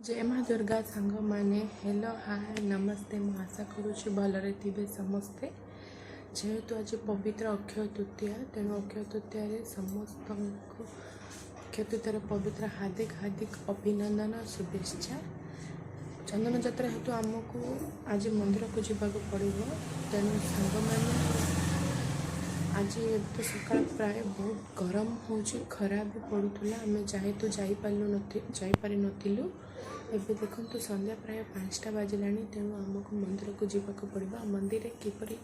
जय माँ दुर्गा सांग मैंने हेलो हाय नमस्ते मु आशा करुँच भलरे थे समस्ते जेहेतु आज पवित्र अक्षय तृतीया तेणु अक्षय तृतीय समस्त अक्षय तृतीय पवित्र हार्दिक हार्दिक अभिनंदन शुभेच्छा। चंदन यात्रा हेतु आमको आज मंदिर को जावाक पड़ो तेणु सांग मैंने आज तो सका प्राय बहुत गरम हो खरा भी पड़ूला आम जेहेतु जापार नथिलु एबे देखो संध्या प्राय 5टा बाजिला तेणु आमको मंदिर को जावाक पड़ो मंदिर किपरि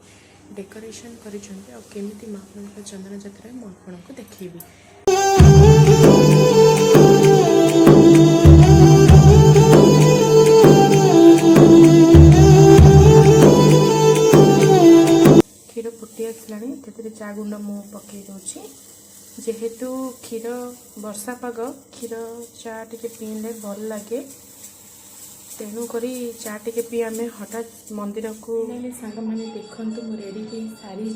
डेकोरेशन करमी महाप्रभु चंदन यात्रा मुझे आपको देखी। क्षीर फुटी आसला चा गुंड मु पकई दूची जेहेतु क्षीर वर्षा पाग क्षीर चा टे पीले भल लगे तेणुक चा टे पी आम हठात मंदिर को सांग मैंने देखु मु रेडी हो सारी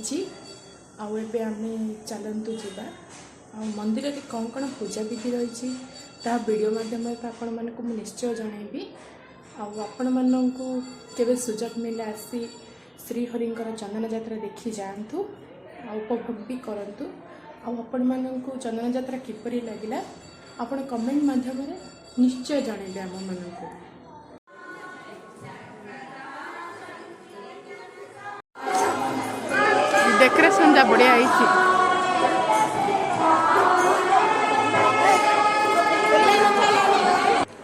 आम चलतु जा मंदिर में कौन कौन पूजा विधि रही वीडियो माध्यम आपण मानक निश्चय जनइबी आपण मानक केवे सुजोग मिले आसी श्रीहरिंकर चंदन यात्रा देखी जातु उपभोग भी करतु आपण मानक चंदन यात्रा किपरि लगिला आपण कमेंट माध्यम निश्चय जनइबे आम मानक। डेकोरेशन जा बढ़िया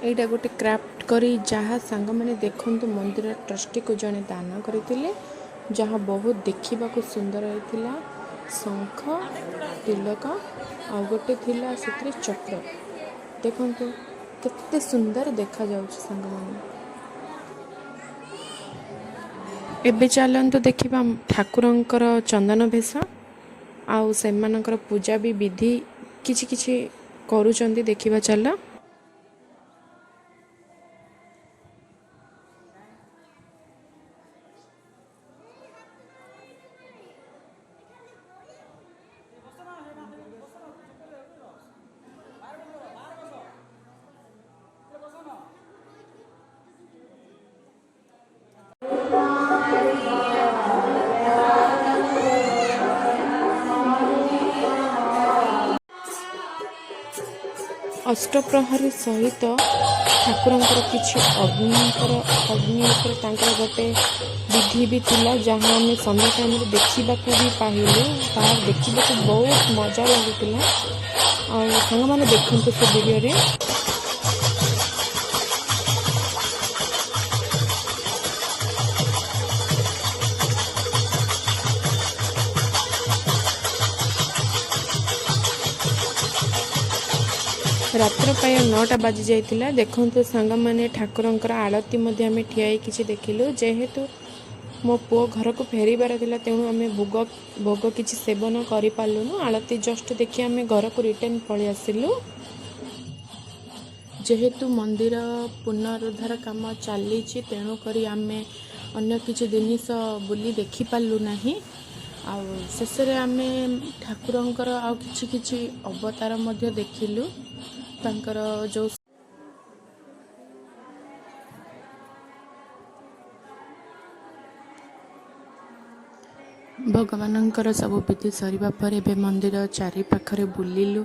यहाँ गोटे क्राफ्ट करी जहाँ सांग मैंने देखु मंदिर ट्रस्टी को जड़े दान करते जहाँ बहुत देखा सुंदर होता शंख तिलक आ गोटे थिला से चक्र देखु केते सुंदर देखा जाउछ सांग मैंने। एबे चलतु देखा ठाकुरंकर चंदन भेष आउ सेमानकर पूजा भी विधि किछि किछि करूचंदी देखिबा चल। अष्टप्रहरी सहित ठाकुरंकर किछि अग्नि गोटे विधि भी थिला जहाँ आम संध्या टाइम देखा भी पाइलु तार देखा बहुत मजा लगुला सांग मैंने देखु से वीडियो रे। रात्र प्राय 9टा बाजी जाइतिला देखंतु सांग माने ठाकुरंकर आलती मध्ये आमे ठियाई किछि देखिलु जेहेतु मो पुओ घर को फेरिबार थिला तेणु आमे भोग किछि सेवन करि पालुनु आलती जस्ट देखि आमे घर को रिटर्न पळि आसिलु जेहेतु मंदिर पुनरुद्धार काम चली तेणु करी आमे अन्य किछि जिनिस बुली देखि पालु नाही आ शेष रे आमे ठाकुरंकर आ किछि किछि अवतार मध्ये देखिलु तांकर जो भगवानंकर सब विधि सरिबा पर एबे मंदिर चारि पाखरे बुलिलु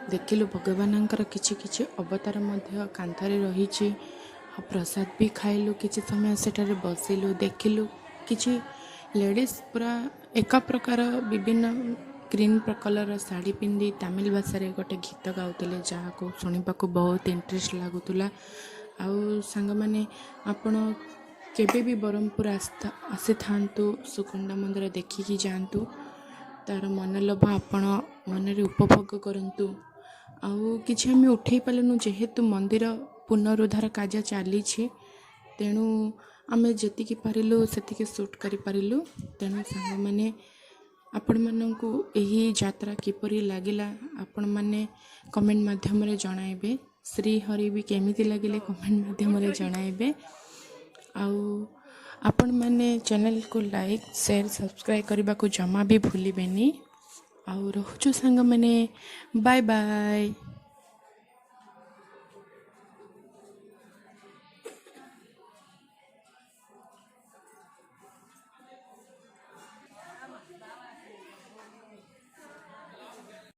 देखिलु भगवानंकर किछि किछि अवतार मध्ये कांथारे रहिछि प्रसाद भी खाइलु किछि समय सेठारे बसिलु देखिलु किछि लेडीज पूरा एक प्रकार विभिन्न ग्रीन कलर साड़ी पिंधि तमिल भाषा रे गोटे गीत गाउतले जहाँ को सुनिबा को बहुत इंटरेस्ट लागुतला आउ सांग माने आपण केबे भी ब्रह्मपुर आसी थांतु सुकुंडा मंदिर देखिकी जातु तार मनोलोभ आपण मन रे उपभोग करंतु आउ किछि हम उठै पालनु जेहेतु मंदिर पुनरुद्धार कार्य चली तेणु आमे जेतिकी पारिलु सेतिकी शूट करि पारिलु तेणु सांग माने आपण माननकु एही यात्रा किपरि लागिला आपण माने कमेंट माध्यम रे जणाइबे श्रीहरि भी केमिति लागिले कमेंट माध्यम रे जणाइबे आउ आपण माने चैनल को लाइक शेयर सब्सक्राइब करबा को जमा भी भूलिबेनी आउ रहूछु सांग माने बाय बाय।